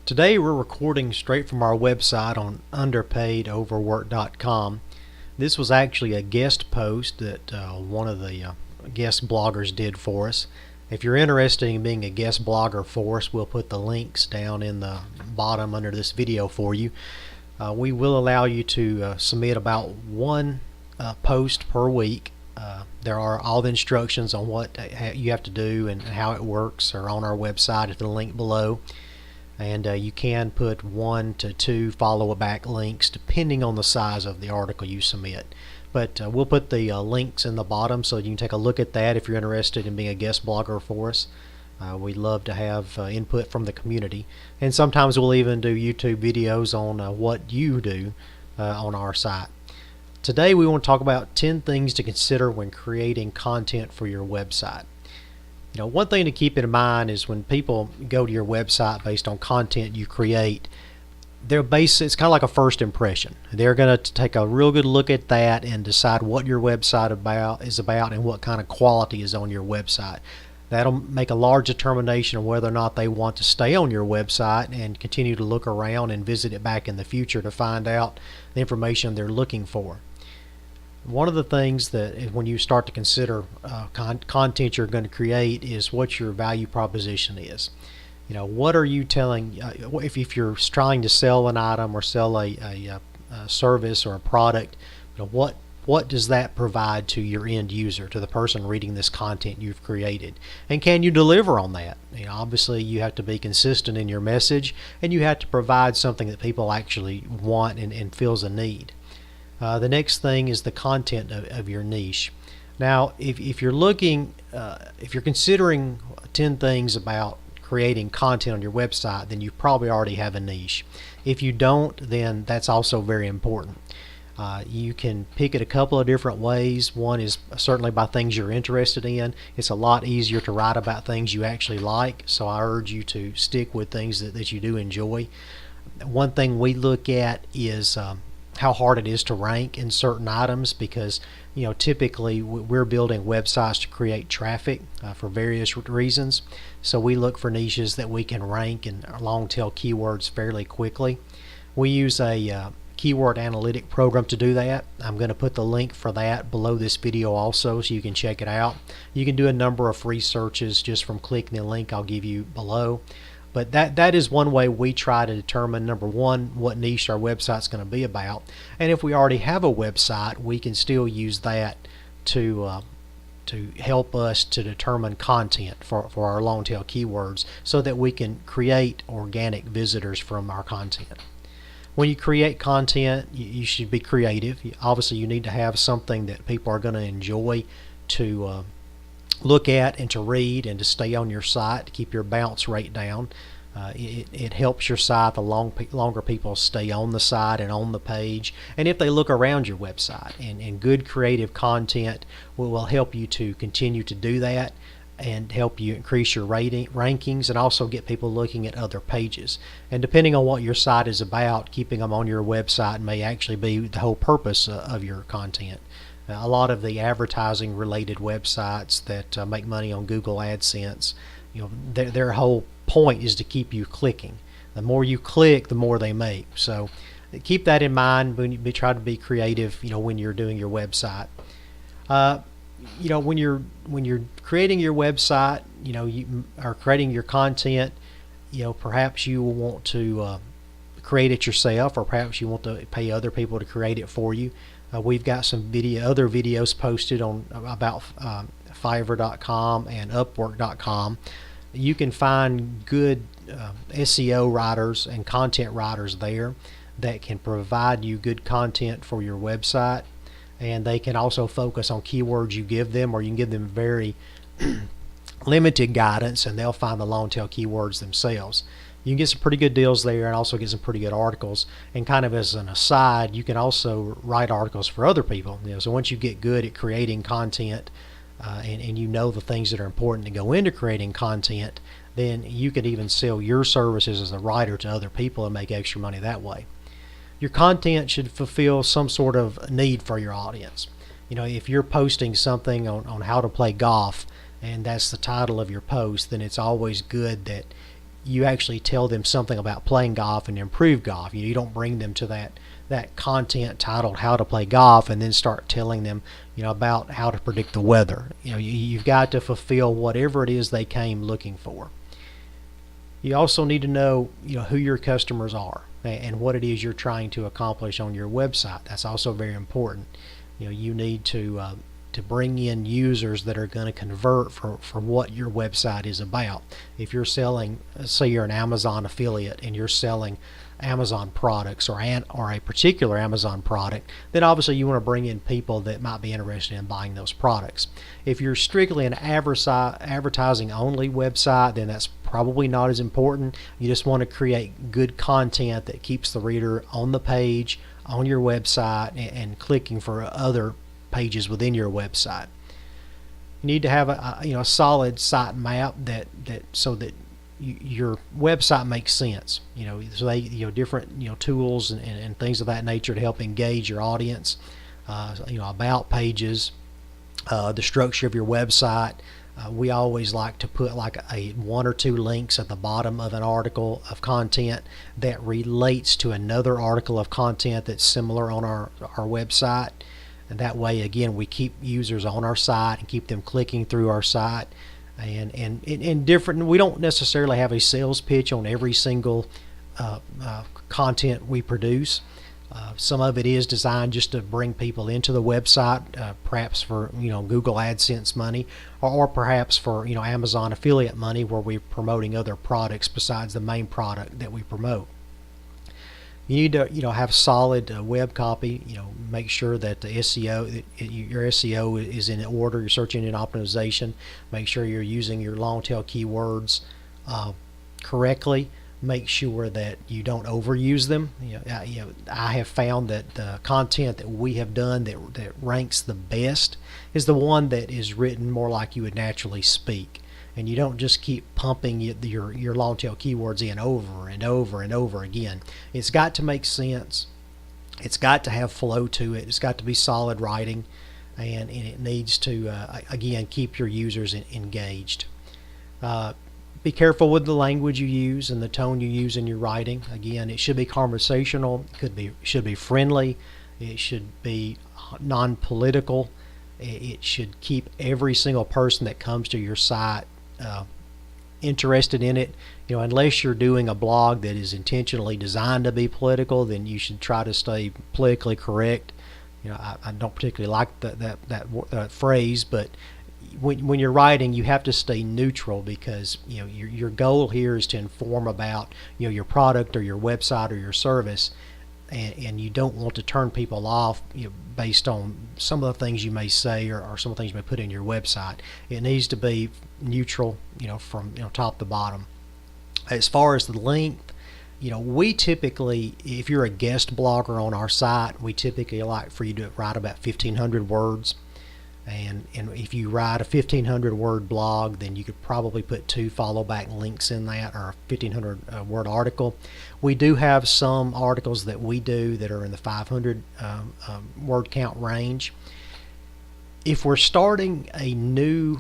Today we're recording straight from our website on underpaidoverwork.com. This was actually a guest post that one of the guest bloggers did for us. If you're interested in being a guest blogger for us, we'll put the links down in the bottom under this video for you. We will allow you to submit about one post per week. There are all the instructions on what you have to do and how it works are on our website at the link below. And you can put 1 to 2 follow-back links depending on the size of the article you submit. But we'll put the links in the bottom so you can take a look at that if you're interested in being a guest blogger for us. We'd love to have input from the community, and sometimes we'll even do YouTube videos on what you do on our site. Today we want to talk about 10 things to consider when creating content for your website. You know, one thing to keep in mind is when people go to your website based on content you create, it's kind of like a first impression. They're going to take a real good look at that and decide what your website is about and what kind of quality is on your website. That'll make a large determination of whether or not they want to stay on your website and continue to look around and visit it back in the future to find out the information they're looking for. One of the things that when you start to consider content you're going to create is what your value proposition is. You know, what are you telling, if you're trying to sell an item or sell a service or a product, you know, what does that provide to your end user, to the person reading this content you've created, and can you deliver on that? You know, obviously you have to be consistent in your message, and you have to provide something that people actually want and feels a need. The next thing is the content of your niche. Now, if you're looking, if you're considering 10 things about creating content on your website, then you probably already have a niche. If you don't, then that's also very important. You can pick it a couple of different ways. One is certainly by things you're interested in. It's a lot easier to write about things you actually like, so I urge you to stick with things that you do enjoy. One thing we look at is how hard it is to rank in certain items, because you know, typically we're building websites to create traffic for various reasons, so we look for niches that we can rank in long tail keywords fairly quickly. We use a keyword analytic program to do that. I'm going to put the link for that below this video also, so you can check it out. You can do a number of free searches just from clicking the link I'll give you below. But that is one way we try to determine, number one, what niche our website's going to be about, and if we already have a website, we can still use that to help us to determine content for our long tail keywords, so that we can create organic visitors from our content. When you create content, you should be creative. Obviously you need to have something that people are going to enjoy to look at and to read and to stay on your site, to keep your bounce rate down. It helps your site the longer people stay on the site and on the page, and if they look around your website, and good creative content will help you to continue to do that and help you increase your rankings and also get people looking at other pages. And depending on what your site is about, keeping them on your website may actually be the whole purpose of your content. A lot of the advertising related websites that make money on Google AdSense, you know, their whole point is to keep you clicking. The more you click, the more they make. So keep that in mind when you try to be creative, you know, when you're doing your website. You know, when you're creating your website, you know, you are creating your content, you know, perhaps you will want to create it yourself, or perhaps you want to pay other people to create it for you. We've got some other videos posted on about Fiverr.com and Upwork.com. You can find good SEO writers and content writers there that can provide you good content for your website, and they can also focus on keywords you give them, or you can give them very limited guidance and they'll find the long tail keywords themselves. You can get some pretty good deals there and also get some pretty good articles. And kind of as an aside, you can also write articles for other people. You know, so once you get good at creating content and you know the things that are important to go into creating content, then you could even sell your services as a writer to other people and make extra money that way. Your content should fulfill some sort of need for your audience. You know, if you're posting something on how to play golf and that's the title of your post, then it's always good that you actually tell them something about playing golf and improve golf. You don't bring them to that content titled "How to Play Golf" and then start telling them, about how to predict the weather. You've got to fulfill whatever it is they came looking for. You also need to know, who your customers are and what it is you're trying to accomplish on your website. That's also very important. You need to bring in users that are going to convert for what your website is about. If you're selling, say you're an Amazon affiliate and you're selling Amazon products or a particular Amazon product, then obviously you want to bring in people that might be interested in buying those products. If you're strictly an advertising only website, then that's probably not as important. You just want to create good content that keeps the reader on the page on your website and clicking for other pages within your website. You need to have a solid site map so that your website makes sense. So they different tools and things of that nature to help engage your audience. About pages, the structure of your website. We always like to put like a 1 or 2 links at the bottom of an article of content that relates to another article of content that's similar on our website. And that way, again, we keep users on our site and keep them clicking through our site. And different, we don't necessarily have a sales pitch on every single content we produce. Some of it is designed just to bring people into the website, perhaps for Google AdSense money, or perhaps for Amazon affiliate money, where we're promoting other products besides the main product that we promote. You need to have solid web copy. Make sure that the SEO, your SEO is in order. Your search engine optimization. Make sure you're using your long tail keywords correctly. Make sure that you don't overuse them. I have found that the content that we have done that ranks the best is the one that is written more like you would naturally speak. And you don't just keep pumping your long tail keywords in over and over and over again. It's got to make sense. It's got to have flow to it. It's got to be solid writing, and it needs to again keep your users engaged. Be careful with the language you use and the tone you use in your writing. Again, it should be conversational. It should be friendly. It should be non-political. It should keep every single person that comes to your site interested in it. Unless you're doing a blog that is intentionally designed to be political, then you should try to stay politically correct. I don't particularly like that phrase, but when you're writing, you have to stay neutral, because your goal here is to inform about your product or your website or your service, and you don't want to turn people off based on some of the things you may say or some of the things you may put in your website. It needs to be neutral, from top to bottom. As far as the length, we typically, if you're a guest blogger on our site, we typically like for you to write about 1,500 words. And if you write a 1,500 word blog, then you could probably put 2 follow back links in that, or a 1,500 word article. We do have some articles that we do that are in the 500 word count range. If we're starting a new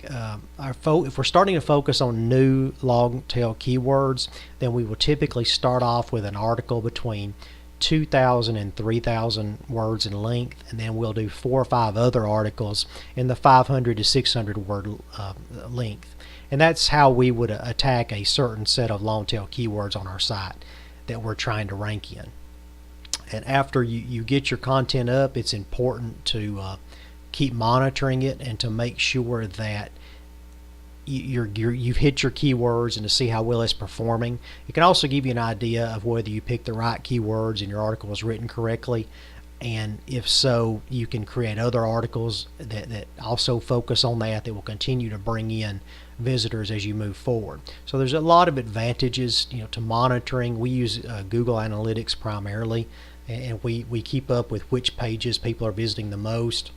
if we're starting to focus on new long tail keywords, then we will typically start off with an article between 2,000 and 3,000 words in length, and then we'll do 4 or 5 other articles in the 500 to 600 word length. And that's how we would attack a certain set of long tail keywords on our site that we're trying to rank in. And after you get your content up, it's important to keep monitoring it and to make sure that you've hit your keywords and to see how well it's performing. It can also give you an idea of whether you picked the right keywords and your article was written correctly, and if so, you can create other articles that also focus on that will continue to bring in visitors as you move forward. So there's a lot of advantages to monitoring. We use Google Analytics primarily, and we keep up with which pages people are visiting the most.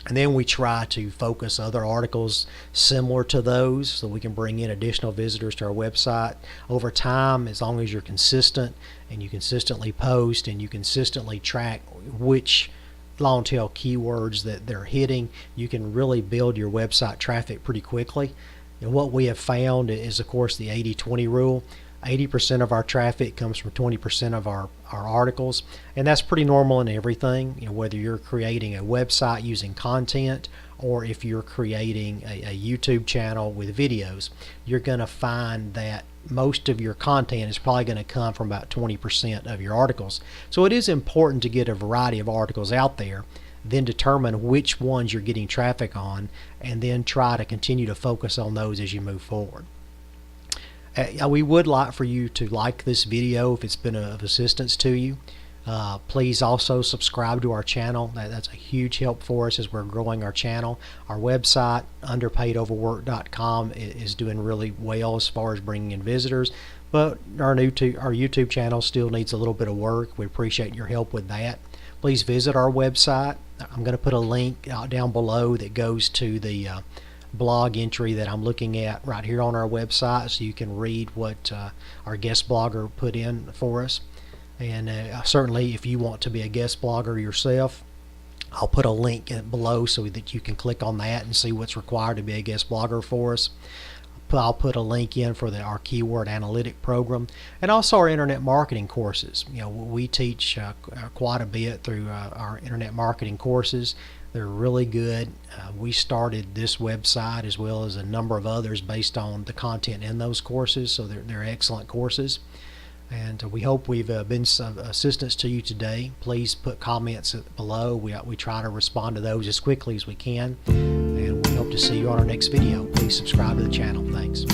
And then we try to focus other articles similar to those so we can bring in additional visitors to our website. Over time, as long as you're consistent and you consistently post and you consistently track which long tail keywords that they're hitting, you can really build your website traffic pretty quickly. And what we have found is, of course, the 80-20 rule. 80% of our traffic comes from 20% of our articles, and that's pretty normal in everything. Whether you're creating a website using content or if you're creating a YouTube channel with videos, you're going to find that most of your content is probably going to come from about 20% of your articles. So it is important to get a variety of articles out there, then determine which ones you're getting traffic on, and then try to continue to focus on those as you move forward. We would like for you to like this video if it's been of assistance to you. Please also subscribe to our channel. That's a huge help for us as we're growing our channel. Our website, underpaidoverwork.com, is doing really well as far as bringing in visitors, but our YouTube channel still needs a little bit of work. We appreciate your help with that. Please visit our website. I'm going to put a link down below that goes to the blog entry that I'm looking at right here on our website, so you can read what our guest blogger put in for us. And certainly if you want to be a guest blogger yourself, I'll put a link below so that you can click on that and see what's required to be a guest blogger for us. I'll put a link in for our keyword analytic program, and also our internet marketing courses. We teach quite a bit through our internet marketing courses. They're really good. We started this website as well as a number of others based on the content in those courses, so they're excellent courses. And we hope we've been some assistance to you today. Please put comments below. We try to respond to those as quickly as we can. And we hope to see you on our next video. Please subscribe to the channel. Thanks.